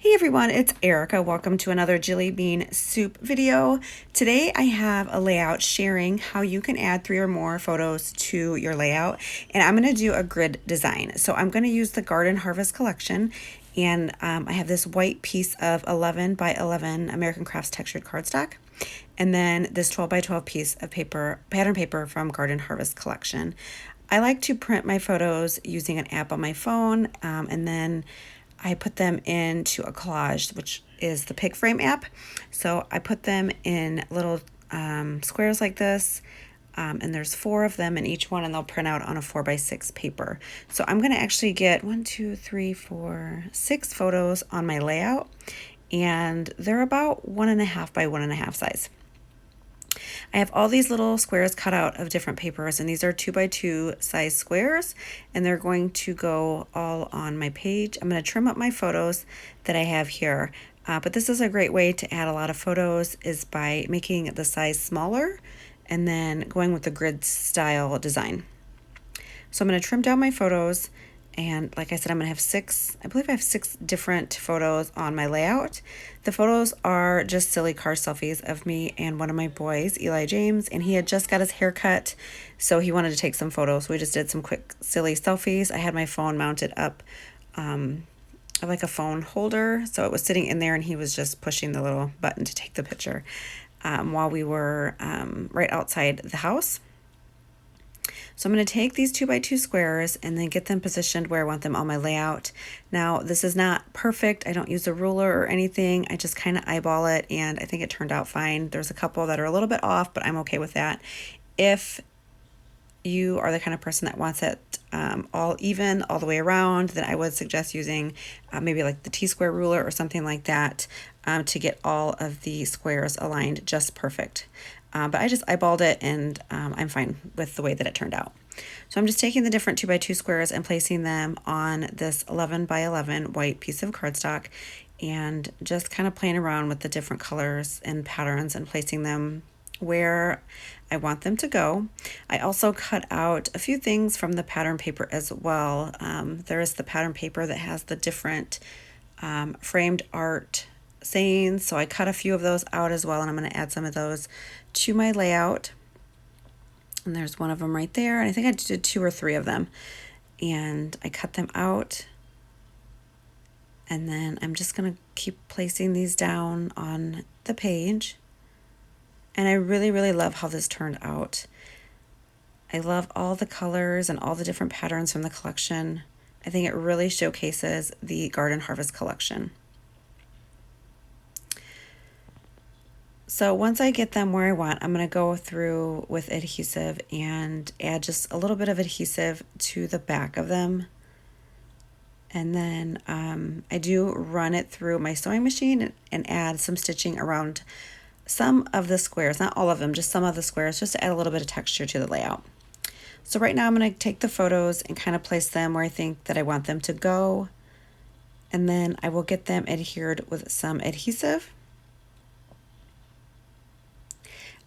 Hey everyone, it's Erica. Welcome to another Jillibean Soup video. Today I have a layout sharing how you can add 3 or more photos to your layout, and I'm going to do a grid design. So I'm going to use the Garden Harvest collection, and I have this white piece of 11 by 11 American Crafts textured cardstock, and then this 12 by 12 piece of paper, pattern paper from Garden Harvest collection. I like to print my photos using an app on my phone, and then I put them into a collage, which is the Pick Frame app. So I put them in little squares like this, and there's 4 of them in each one, and they'll print out on a 4x6 paper. So I'm going to actually get 6 photos on my layout, and they're about 1.5 by 1.5 size. I have all these little squares cut out of different papers, and these are 2x2 size squares, and they're going to go all on my page. I'm going to trim up my photos that I have here, but this is a great way to add a lot of photos is by making the size smaller and then going with the grid style design. So I'm going to trim down my photos. And like I said, I'm going to have 6, I believe I have 6 different photos on my layout. The photos are just silly car selfies of me and one of my boys, Eli James, and he had just got his hair cut, so he wanted to take some photos. We just did some quick silly selfies. I had my phone mounted up like a phone holder, so it was sitting in there, and he was just pushing the little button to take the picture while we were right outside the house. So I'm going to take these 2x2 squares and then get them positioned where I want them on my layout. Now, this is not perfect. I don't use a ruler or anything. I just kind of eyeball it, and I think it turned out fine. There's a couple that are a little bit off, but I'm okay with that. If you are the kind of person that wants it all even all the way around, then I would suggest using maybe like the T-square ruler or something like that to get all of the squares aligned just perfect. But I just eyeballed it, and I'm fine with the way that it turned out. So I'm just taking the different 2x2 squares and placing them on this 11 by 11 white piece of cardstock, and just kind of playing around with the different colors and patterns and placing them where I want them to go. I also cut out a few things from the pattern paper as well. There is the pattern paper that has the different framed art sayings, so I cut a few of those out as well, and I'm going to add some of those to my layout. And there's one of them right there, and I think I did 2 or 3 of them, and I cut them out, and then I'm just going to keep placing these down on the page. And I really love how this turned out. I love all the colors and all the different patterns from the collection. I think it really showcases the Garden Harvest collection. So once I get them where I want, I'm going to go through with adhesive and add just a little bit of adhesive to the back of them. And then I do run it through my sewing machine and add some stitching around some of the squares, not all of them, just some of the squares, just to add a little bit of texture to the layout. So right now I'm going to take the photos and kind of place them where I think that I want them to go. And then I will get them adhered with some adhesive.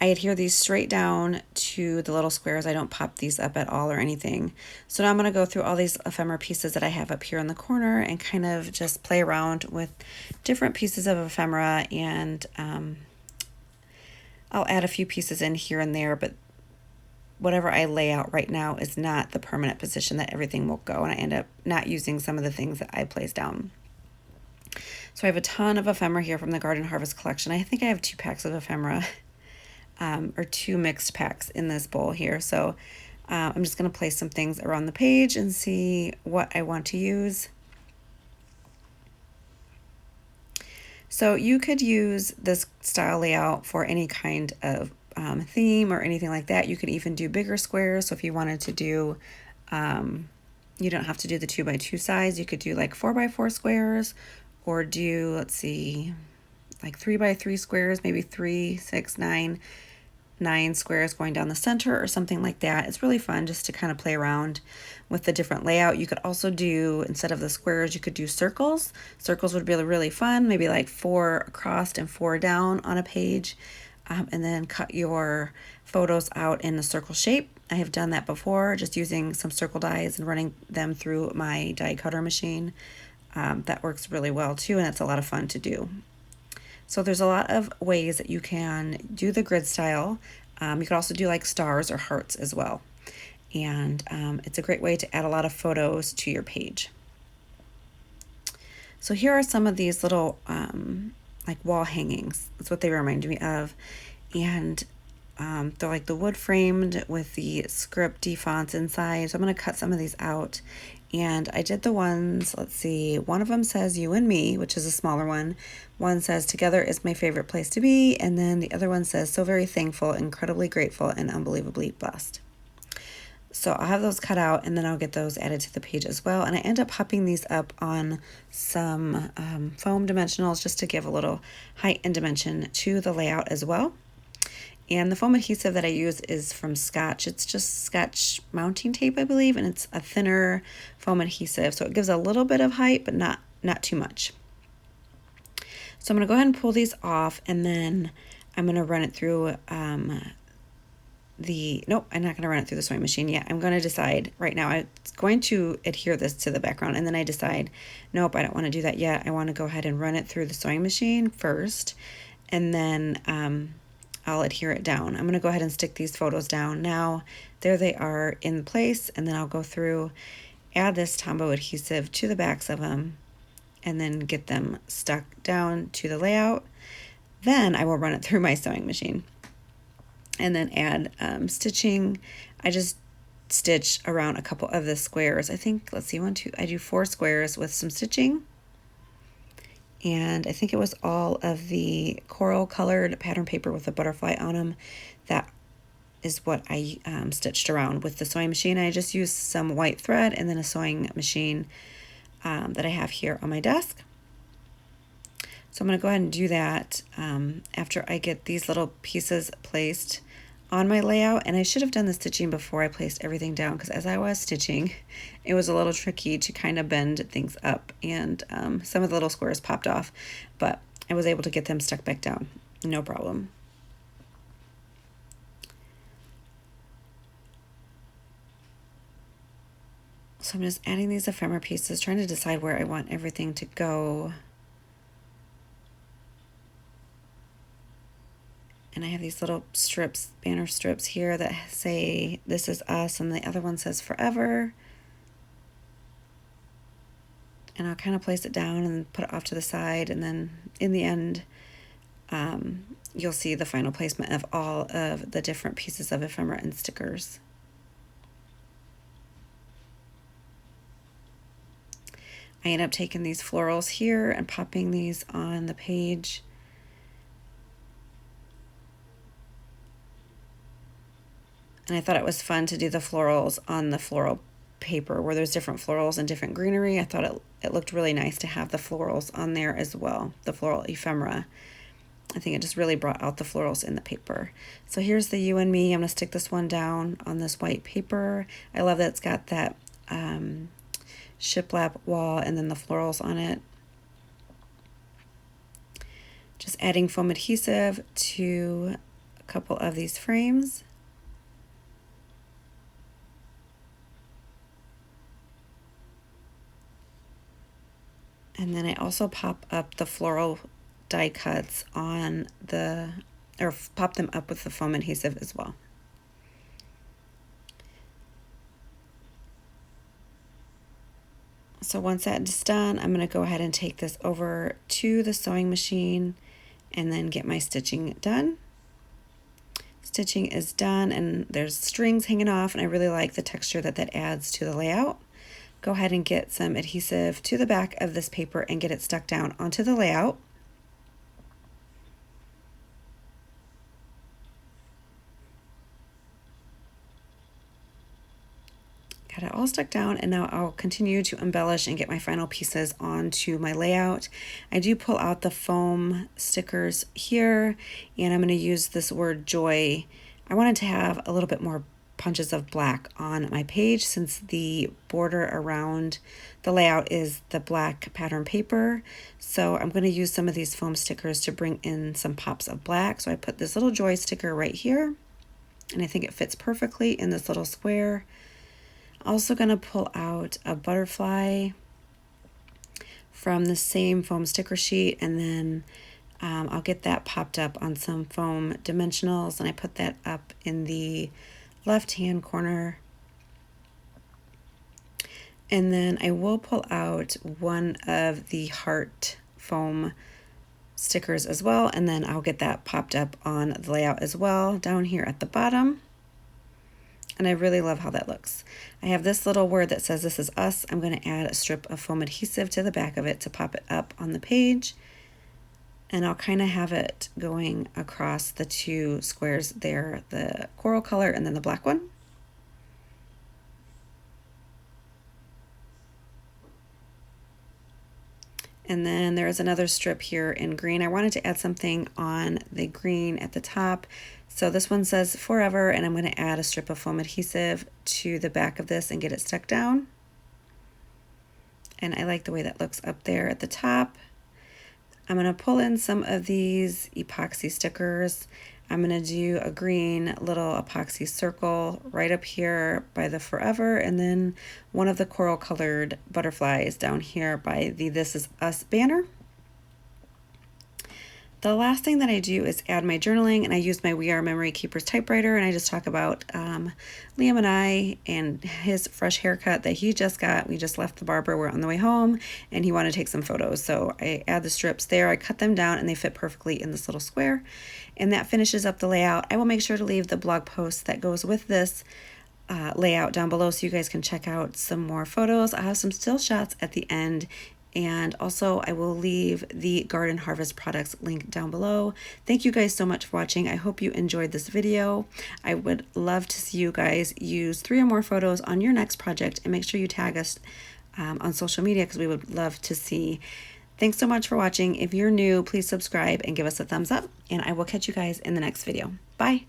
I adhere these straight down to the little squares. I don't pop these up at all or anything. So now I'm going to go through all these ephemera pieces that I have up here in the corner and kind of just play around with different pieces of ephemera, and I'll add a few pieces in here and there, but whatever I lay out right now is not the permanent position that everything will go, and I end up not using some of the things that I placed down. So I have a ton of ephemera here from the Garden Harvest collection. I think I have 2 packs of ephemera. Or 2 mixed packs in this bowl here. So I'm just going to place some things around the page and see what I want to use. So you could use this style layout for any kind of theme or anything like that. You could even do bigger squares. So if you wanted to do, you don't have to do the 2x2 size. You could do like 4x4 squares, or do, let's see, like 3x3 squares, maybe 3, 6, 9 squares going down the center or something like that. It's really fun just to kind of play around with the different layout. You could also do, instead of the squares, you could do circles. Circles would be really fun, maybe like 4 across and 4 down on a page, and then cut your photos out in a circle shape. I have done that before, just using some circle dies and running them through my die cutter machine. that works really well too, and it's a lot of fun to do. So there's a lot of ways that you can do the grid style. You could also do like stars or hearts as well. And it's a great way to add a lot of photos to your page. So here are some of these little like wall hangings. That's what they remind me of. And they're like the wood framed with the script fonts inside. So I'm going to cut some of these out. And I did the ones, let's see, one of them says you and me, which is a smaller one. One says together is my favorite place to be. And then the other one says so very thankful, incredibly grateful, and unbelievably blessed. So I'll have those cut out, and then I'll get those added to the page as well. And I end up popping these up on some foam dimensionals just to give a little height and dimension to the layout as well. And the foam adhesive that I use is from Scotch. It's just Scotch mounting tape, I believe, and it's a thinner foam adhesive. So it gives a little bit of height, but not too much. So I'm going to go ahead and pull these off, and then I'm going to run it through nope, I'm not going to run it through the sewing machine yet. I'm going to decide right now. I'm going to adhere this to the background, and then I decide, nope, I don't want to do that yet. I want to go ahead and run it through the sewing machine first, and then I'll adhere it down. I'm going to go ahead and stick these photos down. Now, there they are in place, and then I'll go through, add this Tombow adhesive to the backs of them, and then get them stuck down to the layout. Then I will run it through my sewing machine. And then add stitching. I just stitch around a couple of the squares. I think, let's see, I do 4 squares with some stitching. And I think it was all of the coral colored pattern paper with a butterfly on them. That is what I stitched around with the sewing machine. I just used some white thread and then a sewing machine that I have here on my desk. So I'm going to go ahead and do that after I get these little pieces placed on my layout. And I should have done the stitching before I placed everything down, because as I was stitching, it was a little tricky to kind of bend things up, and some of the little squares popped off, but I was able to get them stuck back down, no problem. So I'm just adding these ephemera pieces, trying to decide where I want everything to go. And I have these little strips, banner strips here that say, this is us, and the other one says forever. And I'll kind of place it down and put it off to the side, and then in the end, you'll see the final placement of all of the different pieces of ephemera and stickers. I end up taking these florals here and popping these on the page. And I thought it was fun to do the florals on the floral paper where there's different florals and different greenery. I thought it looked really nice to have the florals on there as well, the floral ephemera. I think it just really brought out the florals in the paper. So here's the you and me. I'm going to stick this one down on this white paper. I love that it's got that shiplap wall and then the florals on it. Just adding foam adhesive to a couple of these frames. And then I also pop up the floral die cuts on or pop them up with the foam adhesive as well. So once that's done, I'm going to go ahead and take this over to the sewing machine and then get my stitching done. Stitching is done, and there's strings hanging off, and I really like the texture that adds to the layout. Go ahead and get some adhesive to the back of this paper and get it stuck down onto the layout. Got it all stuck down, and now I'll continue to embellish and get my final pieces onto my layout. I do pull out the foam stickers here, and I'm going to use this word joy. I wanted to have a little bit more punches of black on my page since the border around the layout is the black pattern paper. So I'm going to use some of these foam stickers to bring in some pops of black. So I put this little joy sticker right here, and I think it fits perfectly in this little square. Also going to pull out a butterfly from the same foam sticker sheet, and then I'll get that popped up on some foam dimensionals, and I put that up in the left-hand corner. And then I will pull out one of the heart foam stickers as well, and then I'll get that popped up on the layout as well down here at the bottom. And I really love how that looks. I have this little word that says "This is us." I'm going to add a strip of foam adhesive to the back of it to pop it up on the page. And I'll kind of have it going across the two squares there, the coral color and then the black one. And then there is another strip here in green. I wanted to add something on the green at the top. So this one says "Forever," and I'm going to add a strip of foam adhesive to the back of this and get it stuck down. And I like the way that looks up there at the top. I'm going to pull in some of these epoxy stickers. I'm going to do a green little epoxy circle right up here by the "Forever," and then one of the coral colored butterflies down here by the "This Is Us" banner. The last thing that I do is add my journaling, and I use my We Are Memory Keepers typewriter, and I just talk about Liam and I and his fresh haircut that he just got. We just left the barber, we're on the way home, and he wanted to take some photos. So I add the strips there, I cut them down, and they fit perfectly in this little square. And that finishes up the layout. I will make sure to leave the blog post that goes with this layout down below so you guys can check out some more photos. I have some still shots at the end. And also I will leave the Garden Harvest products link down below. Thank you guys so much for watching. I hope you enjoyed this video. I would love to see you guys use 3 or more photos on your next project, and make sure you tag us on social media because we would love to see. Thanks so much for watching. If you're new, please subscribe and give us a thumbs up, and I will catch you guys in the next video. Bye.